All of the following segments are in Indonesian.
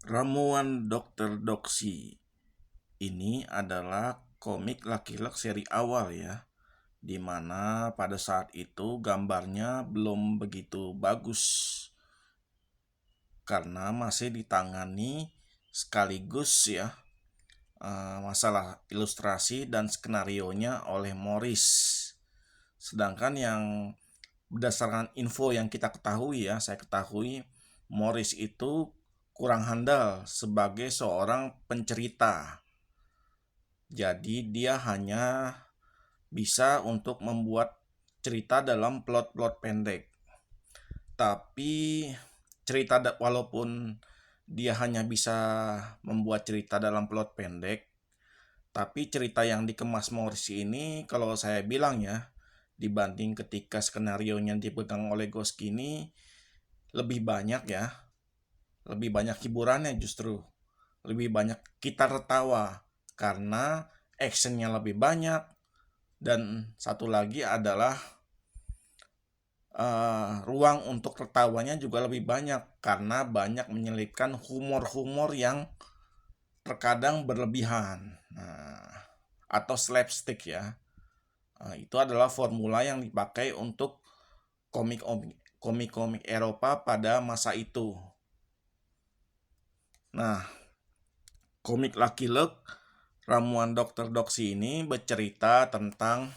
Ramuan Dokter Doksi ini adalah komik Lucky Luke seri awal ya, di mana pada saat itu gambarnya belum begitu bagus karena masih ditangani sekaligus ya masalah ilustrasi dan skenarionya oleh Morris. Sedangkan yang berdasarkan info yang kita ketahui ya, saya ketahui Morris itu kurang handal sebagai seorang pencerita. Jadi dia hanya bisa untuk membuat cerita dalam plot-plot pendek. Tapi walaupun dia hanya bisa membuat cerita dalam plot pendek, tapi cerita yang dikemas Morris ini kalau saya bilang ya, dibanding ketika skenario yang dipegang oleh Goscinny lebih banyak ya, lebih banyak hiburannya justru, lebih banyak kita tertawa karena actionnya lebih banyak, dan satu lagi adalah ruang untuk tertawanya juga lebih banyak karena banyak menyelipkan humor-humor yang terkadang berlebihan, atau slapstick ya. Itu adalah formula yang dipakai untuk komik-komik Eropa pada masa itu. Nah, komik Lucky Luke Ramuan Dokter Doksi ini bercerita tentang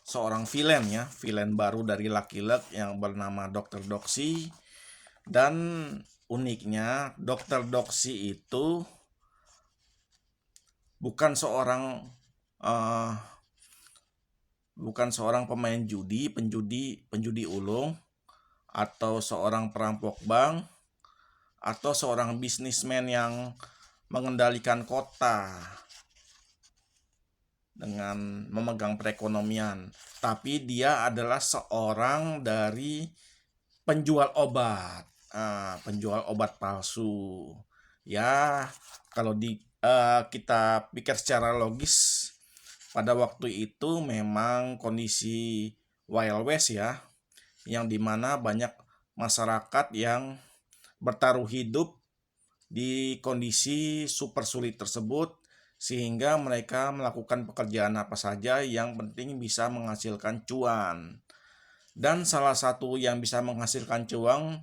seorang villain baru dari Lucky Luke yang bernama Dokter Doksi. Dan uniknya Dokter Doksi itu bukan seorang uh, bukan seorang pemain penjudi ulung, atau seorang perampok bank, atau seorang bisnismen yang mengendalikan kota dengan memegang perekonomian, tapi dia adalah seorang dari penjual obat, penjual obat palsu. Ya, kalau kita pikir secara logis, pada waktu itu memang kondisi Wild West ya, yang dimana banyak masyarakat yang bertaruh hidup di kondisi super sulit tersebut, sehingga mereka melakukan pekerjaan apa saja yang penting bisa menghasilkan cuan. Dan salah satu yang bisa menghasilkan cuan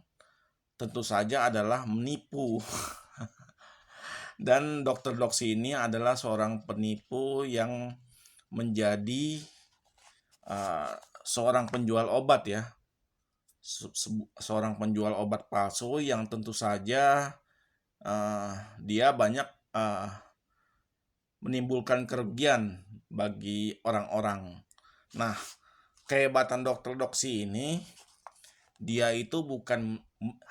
tentu saja adalah menipu. Dan Dr. Doksi ini adalah seorang penipu yang menjadi seorang penjual obat ya, seorang penjual obat palsu yang tentu saja dia banyak menimbulkan kerugian bagi orang-orang. Nah, kehebatan Dr. Doksi ini, dia itu bukan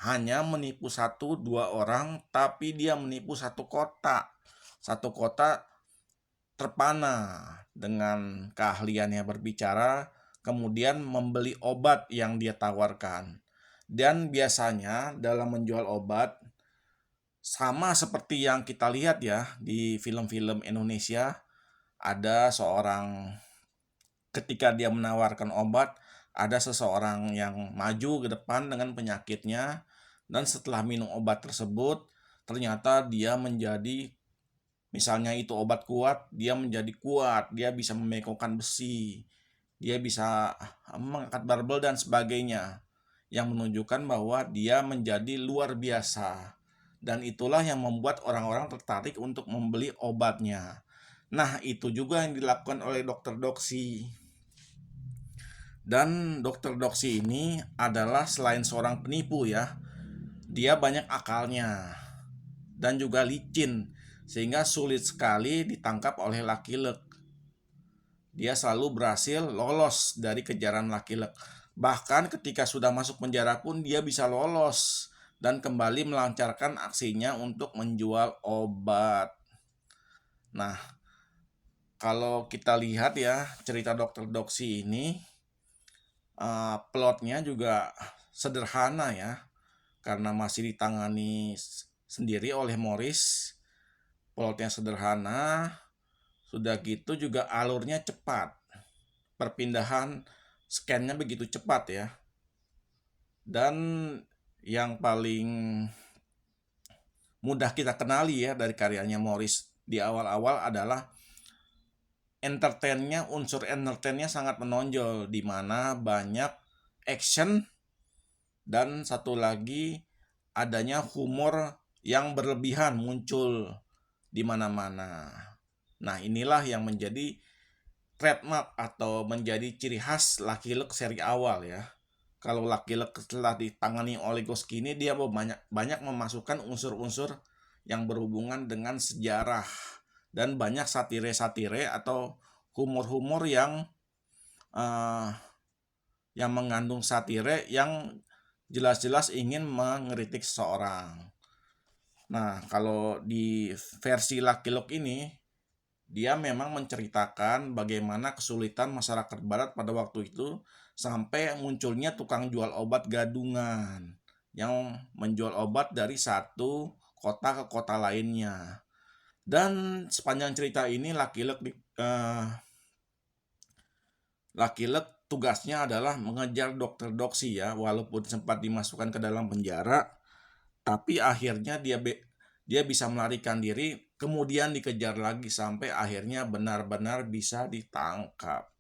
hanya menipu satu dua orang, tapi dia menipu satu kota. Satu kota terpana dengan keahliannya berbicara, kemudian membeli obat yang dia tawarkan. Dan biasanya dalam menjual obat, sama seperti yang kita lihat ya di film-film Indonesia, ada seorang, ketika dia menawarkan obat, ada seseorang yang maju ke depan dengan penyakitnya, dan setelah minum obat tersebut ternyata dia menjadi, misalnya itu obat kuat, dia menjadi kuat, dia bisa memekokkan besi, dia bisa mengangkat barbel dan sebagainya, yang menunjukkan bahwa dia menjadi luar biasa. Dan itulah yang membuat orang-orang tertarik untuk membeli obatnya. Nah, itu juga yang dilakukan oleh Dokter Doksi. Dan Dokter Doksi ini adalah selain seorang penipu ya, dia banyak akalnya dan juga licin, sehingga sulit sekali ditangkap oleh Lucky Luke. Dia selalu berhasil lolos dari kejaran Lucky Luke. Bahkan ketika sudah masuk penjara pun dia bisa lolos dan kembali melancarkan aksinya untuk menjual obat. Nah, kalau kita lihat ya cerita Dokter Doksi ini, plotnya juga sederhana ya, karena masih ditangani sendiri oleh Morris. Plotnya sederhana, sudah gitu juga alurnya cepat, perpindahan scan-nya begitu cepat ya. Dan yang paling mudah kita kenali ya dari karyanya Morris di awal-awal adalah unsur entertainnya sangat menonjol, di mana banyak action dan satu lagi adanya humor yang berlebihan muncul di mana-mana. Nah, inilah yang menjadi trademark atau menjadi ciri khas Lucky Luke seri awal ya. Kalau Lucky Luke setelah ditangani oleh Goscinny ini, dia banyak memasukkan unsur-unsur yang berhubungan dengan sejarah dan banyak satire-satire atau humor-humor yang mengandung satire yang jelas-jelas ingin mengkritik seseorang. Nah, kalau di versi Lucky Luke ini, dia memang menceritakan bagaimana kesulitan masyarakat barat pada waktu itu sampai munculnya tukang jual obat gadungan yang menjual obat dari satu kota ke kota lainnya. Dan sepanjang cerita ini Lucky Luke tugasnya adalah mengejar Dokter Doxy ya, walaupun sempat dimasukkan ke dalam penjara, tapi akhirnya dia bisa melarikan diri, kemudian dikejar lagi sampai akhirnya benar-benar bisa ditangkap.